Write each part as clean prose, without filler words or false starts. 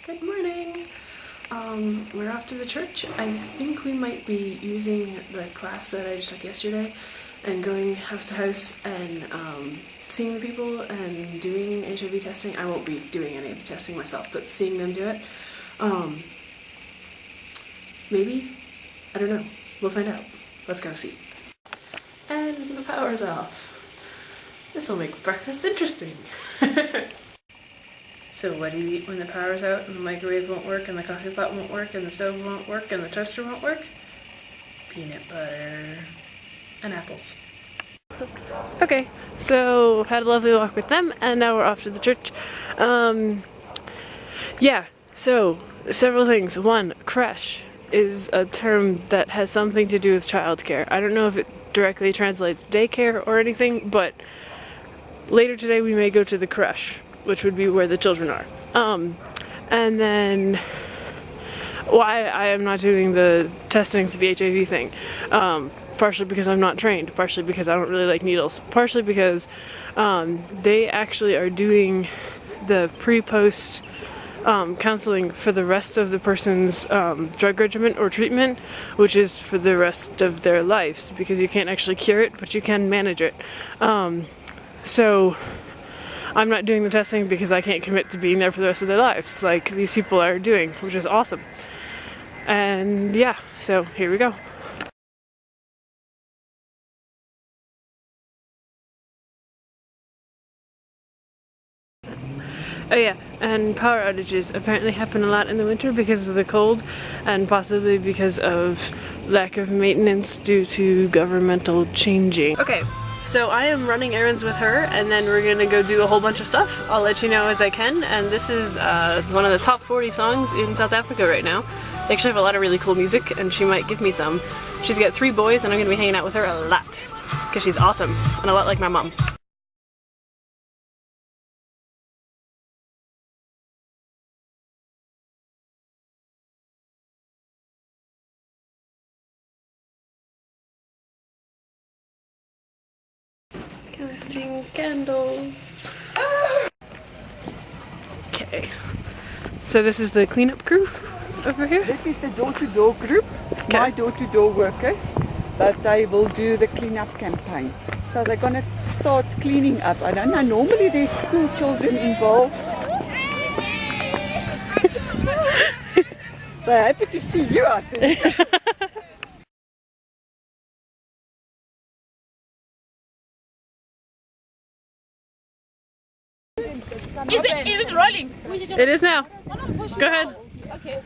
Good morning! We're off to the church. I think we might be using the class that I just took yesterday and going house to house and seeing the people and doing HIV testing. I won't be doing any of the testing myself, but seeing them do it. Maybe? I don't know. We'll find out. Let's go see. And the power's off. This will make breakfast interesting. So what do you eat when the power's out and the microwave won't work and the coffee pot won't work and the stove won't work and the toaster won't work? Peanut butter and apples. Okay, so had a lovely walk with them and now we're off to the church. Yeah, so several things. One, creche is a term that has something to do with childcare. I don't know if it directly translates daycare or anything, but later today we may go to the creche, which would be where the children are. And then why I am not doing the testing for the HIV thing. Partially because I'm not trained, partially because I don't really like needles, partially because they actually are doing the pre-post counseling for the rest of the person's drug regimen or treatment, which is for the rest of their lives, because you can't actually cure it, but you can manage it. So I'm not doing the testing because I can't commit to being there for the rest of their lives, like these people are doing, which is awesome. And yeah, so here we go. Oh yeah, and power outages apparently happen a lot in the winter because of the cold and possibly because of lack of maintenance due to governmental changing. Okay, so I am running errands with her and then we're gonna go do a whole bunch of stuff. I'll let you know as I can, and this is one of the top 40 songs in South Africa right now. They actually have a lot of really cool music and she might give me some. She's got 3 boys and I'm gonna be hanging out with her a lot because she's awesome and a lot like my mom. Counting candles. Okay, so this is the cleanup crew over here. This is the door-to-door group, Okay. my door-to-door workers, but they will do the cleanup campaign. So they're going to start cleaning up. I don't know, normally there's school children involved. They're happy to see you, I think. Is it rolling? It is now. Go ahead. Okay.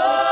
HIV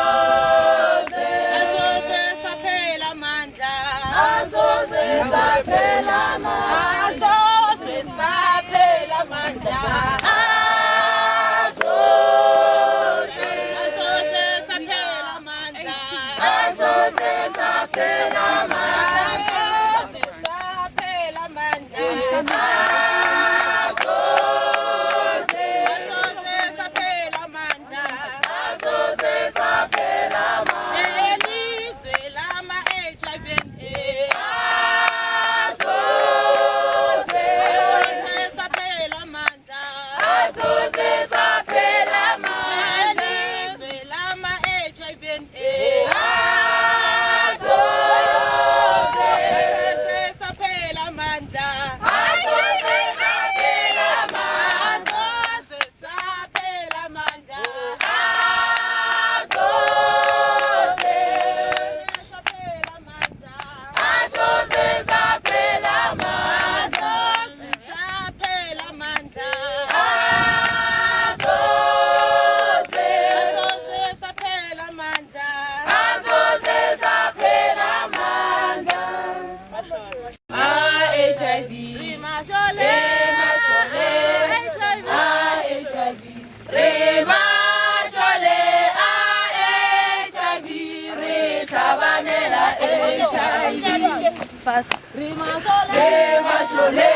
fast. Re mashole,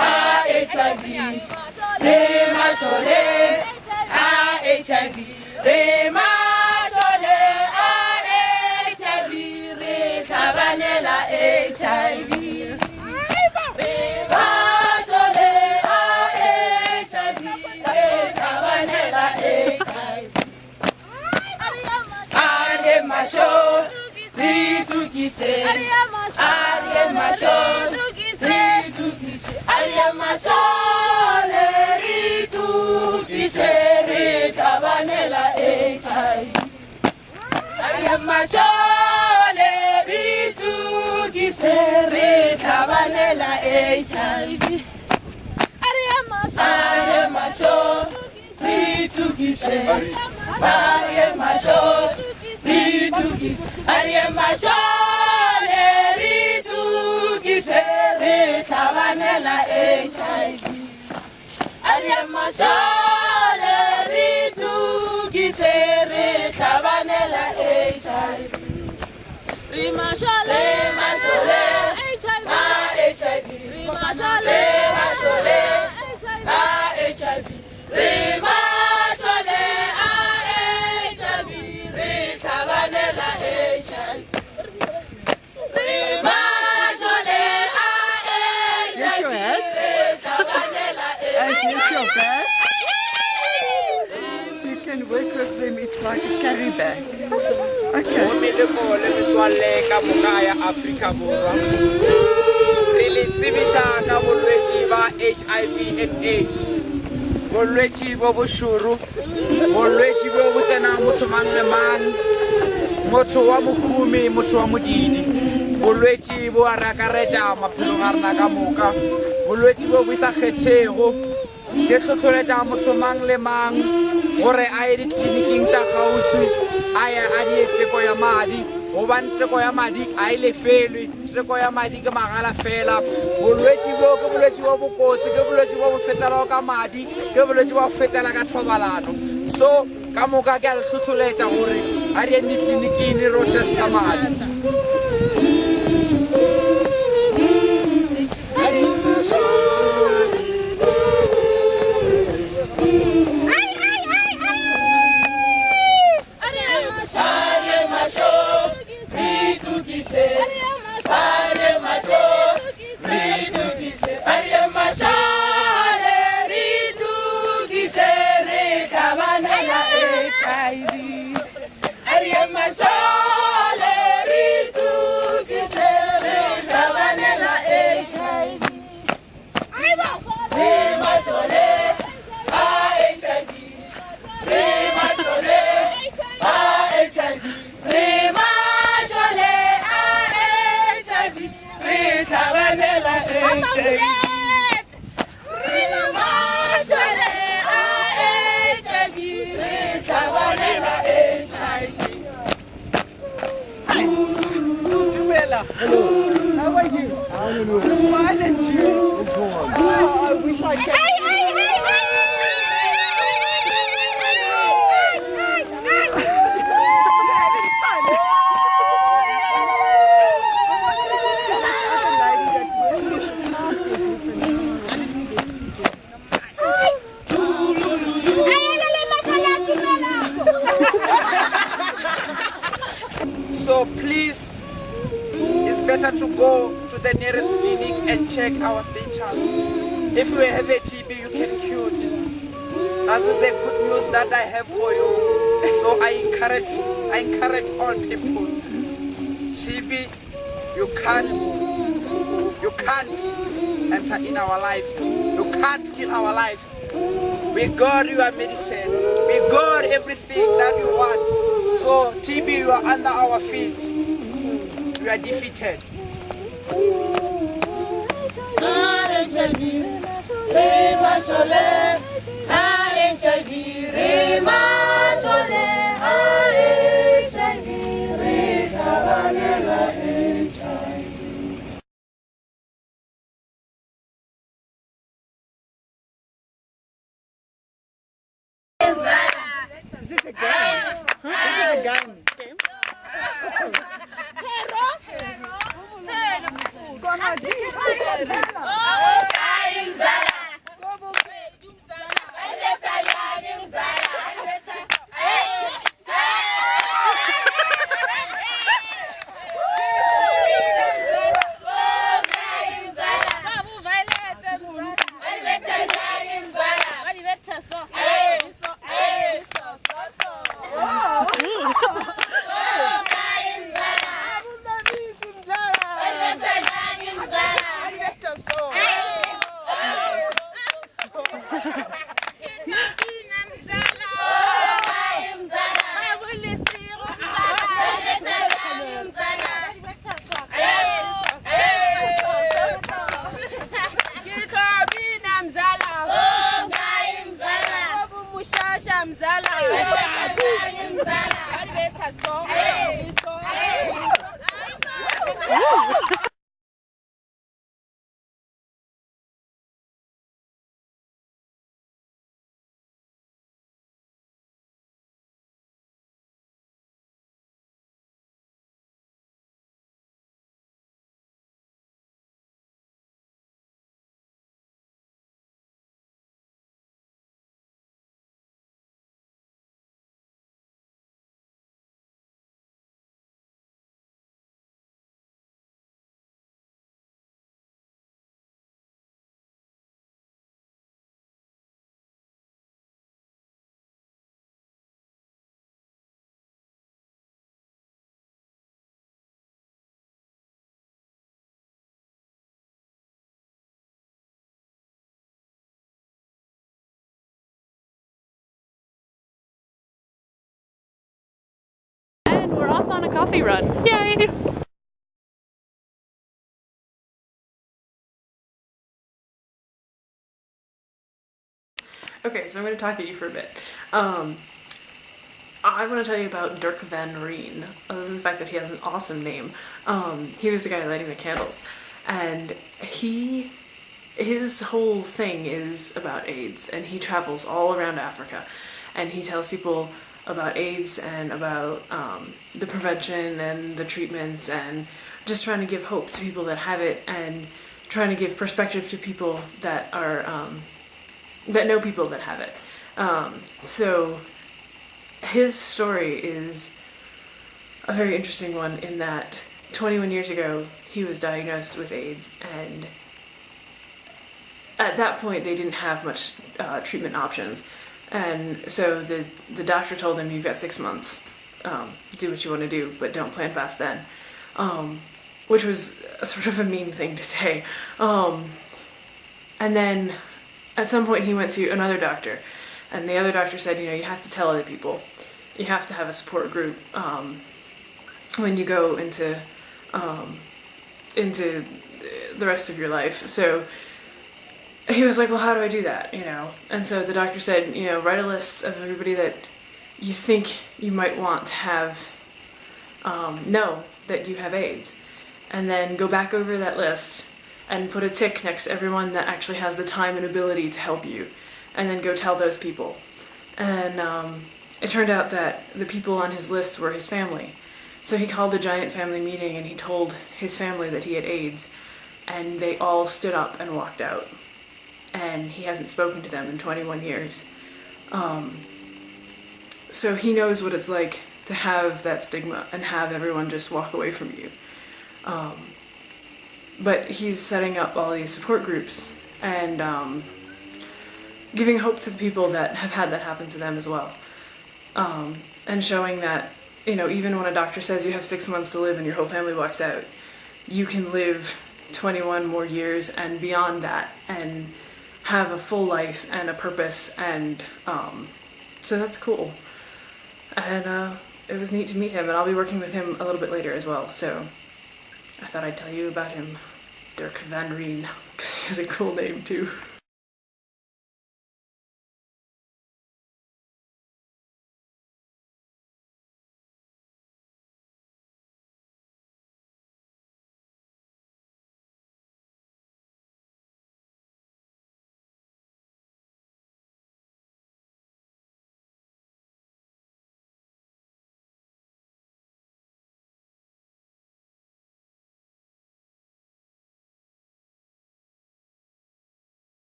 ha HIV. Re mashole, ha HIV. Re mashole, ha HIV. Re tabanela HIV. Re mashole, ha HIV. Re tabanela HIV. Are mashole, ritukise. Are mashole, ritukise. Are mashole, ritukise. Ritabanela HIV. Are mashole, ritukise. Ritabanela HIV. Are mashole, ritukise. Are mashole, ritukise. Are mashole, ritukise. Ritabanela HIV. Are mashole, ritukise. Ritabanela HIV. Rimashole, HIV. HIV. Rimashole, HIV. Rimashole, HIV. Ritabanela HIV. Rimashole, Yes, your head. Ritabanela As is your bag. You can work with them. It's like a carry bag. Okay. Meleko le metswalle ka moka ya Afrika Borwa re le tsebisa ka bolwetsi ba HIV and AIDS bolwetsi bo boshuru bolwetsi bo bo tsena motho mang le mang motho wa mokhumi motho wa modidi bolwetsi bo a rakaretsa maphelo a rena ka moka bolwetsi bo bo sa kgethego ke tlhotlholetsa motho mang le mang gore a ye ditleliniking tsa gausi aya a di teko ya madi gobane teko ya madi a ile felwe teko ya madi ke magala fela bolwetsi bo ke bolwetsi bo bokotsi ke bolwetsi bo bo fetela ka madi ke bolwetsi bo fetela ka thobalano so ka moka ke a le tlhotlholetsa gore a di ditleliniking ro testa madi Hello. How are you? Fine, and you? Oh, I wish I could. so please it's better to go to the nearest clinic and check our status. If you have a TB, you can cure it. That is the good news that I have for you. So I encourage all people. TB, you can't enter in our lives. You can't kill our lives. We got your medicine. We got everything that you want. So TB, you are under our feet. You are defeated. Is this a game? This is a game. Hero. And we're off on a coffee run. Yay! Okay, so I'm going to talk at you for a bit. I want to tell you about Dirk van Reen, other than the fact that he has an awesome name. He was the guy lighting the candles, and his whole thing is about AIDS, and he travels all around Africa, and he tells people about AIDS and about the prevention and the treatments, and just trying to give hope to people that have it, and trying to give perspective to people that are that know people that have it. So his story is a very interesting one in that 21 years ago he was diagnosed with AIDS, and at that point they didn't have much treatment options, and so the doctor told him, you've got 6 months, do what you want to do, but don't plan past then, which was a sort of a mean thing to say. And then at some point he went to another doctor, and the other doctor said, you have to tell other people. You have to have a support group when you go into the rest of your life. So he was like, well, how do I do that? And so the doctor said, write a list of everybody that you think you might want to have know that you have AIDS, and then go back over that list and put a tick next to everyone that actually has the time and ability to help you, and then go tell those people. And it turned out that the people on his list were his family. So he called a giant family meeting and he told his family that he had AIDS, and they all stood up and walked out. And he hasn't spoken to them in 21 years. So he knows what it's like to have that stigma and have everyone just walk away from you. But he's setting up all these support groups and giving hope to the people that have had that happen to them as well. And showing that, even when a doctor says you have 6 months to live and your whole family walks out, you can live 21 more years and beyond that and have a full life and a purpose, and so that's cool. And it was neat to meet him, and I'll be working with him a little bit later as well, so I thought I'd tell you about him, Dirk van Reen, because he has a cool name too.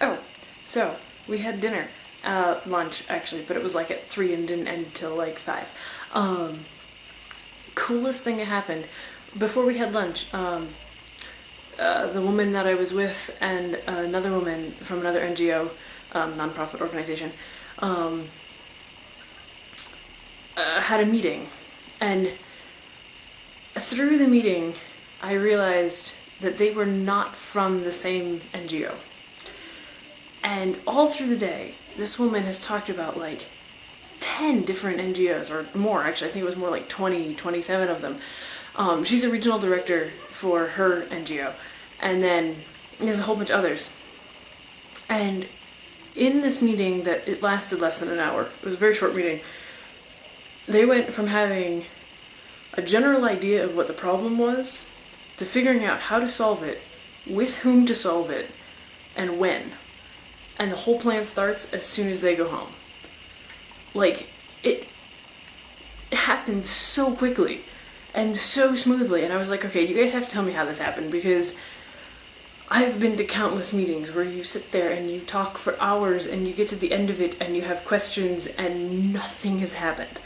Oh, so we had dinner, lunch actually, but it was like at 3 and didn't end till like 5. Coolest thing that happened, before we had lunch, the woman that I was with and another woman from another NGO nonprofit organization, had a meeting, and through the meeting I realized that they were not from the same NGO. And all through the day, this woman has talked about like 10 different NGOs, or more actually, I think it was more like 20, 27 of them. She's a regional director for her NGO, and then there's a whole bunch of others. And in this meeting that it lasted less than an hour, it was a very short meeting, they went from having a general idea of what the problem was to figuring out how to solve it, with whom to solve it, and when. And the whole plan starts as soon as they go home. Like, it happened so quickly and so smoothly, and I was like, okay, you guys have to tell me how this happened, because I've been to countless meetings where you sit there and you talk for hours and you get to the end of it and you have questions and nothing has happened.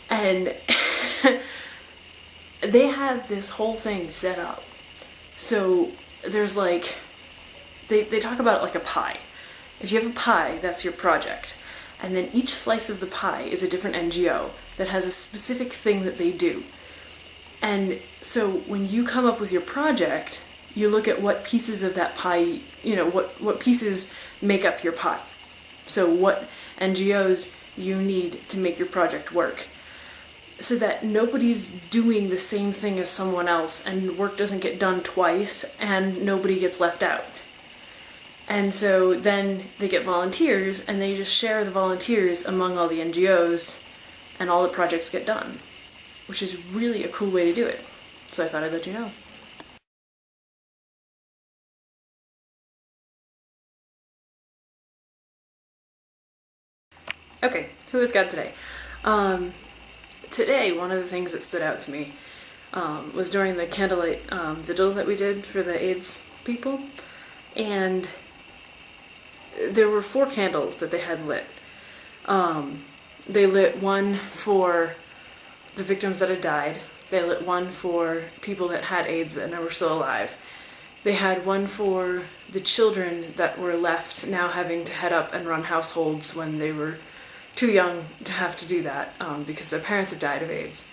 And they have this whole thing set up. So there's like, they talk about it like a pie. If you have a pie, that's your project. And then each slice of the pie is a different NGO that has a specific thing that they do. And so when you come up with your project, you look at what pieces of that pie, you know, what pieces make up your pie. So what NGOs you need to make your project work. So that nobody's doing the same thing as someone else and work doesn't get done twice and nobody gets left out. And so then they get volunteers and they just share the volunteers among all the NGOs and all the projects get done, which is really a cool way to do it. So I thought I'd let you know. Okay, who is God today? Today, one of the things that stood out to me was during the candlelight vigil that we did for the AIDS people, and there were 4 candles that they had lit. They lit one for the victims that had died. They lit one for people that had AIDS and were still alive. They had one for the children that were left now having to head up and run households when they were too young to have to do that because their parents have died of AIDS.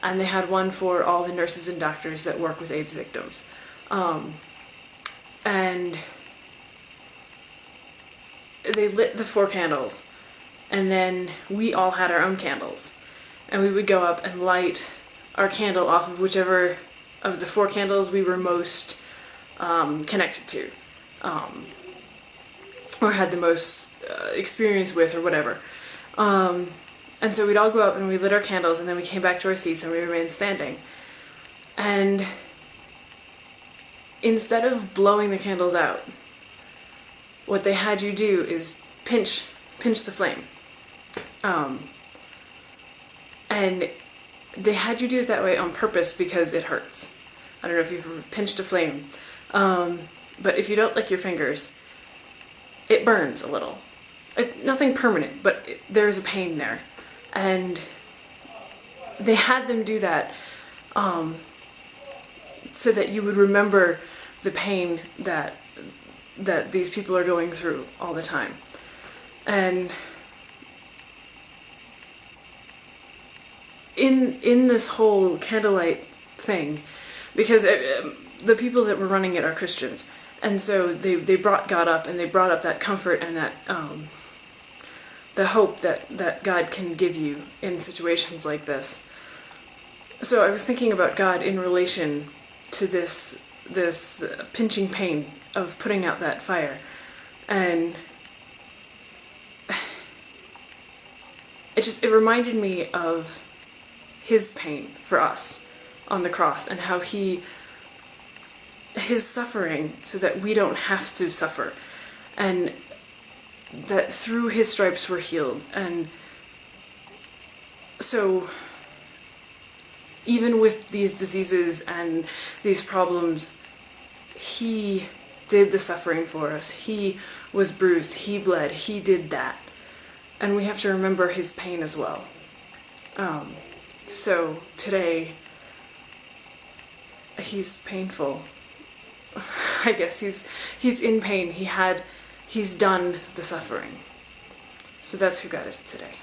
And they had one for all the nurses and doctors that work with AIDS victims. And they lit the 4 candles, and then we all had our own candles. And we would go up and light our candle off of whichever of the 4 candles we were most connected to, or had the most experience with, or whatever. And so we'd all go up and we lit our candles, and then we came back to our seats and we remained standing. And instead of blowing the candles out, what they had you do is pinch the flame. And they had you do it that way on purpose because it hurts. I don't know if you've ever pinched a flame, but if you don't lick your fingers, it burns a little. Nothing permanent, but there's a pain there. And they had them do that so that you would remember the pain that these people are going through all the time. And in this whole candlelight thing, because the people that were running it are Christians, and so they brought God up, and they brought up that comfort and that the hope that God can give you in situations like this. So I was thinking about God in relation to this pinching pain of putting out that fire, and it reminded me of his pain for us on the cross, and how his suffering so that we don't have to suffer, and that through his stripes we're healed. And so even with these diseases and these problems, he did the suffering for us. He was bruised, he bled, he did that. And we have to remember his pain as well. So today, he's painful. I guess he's in pain. He's done the suffering. So that's who got us today.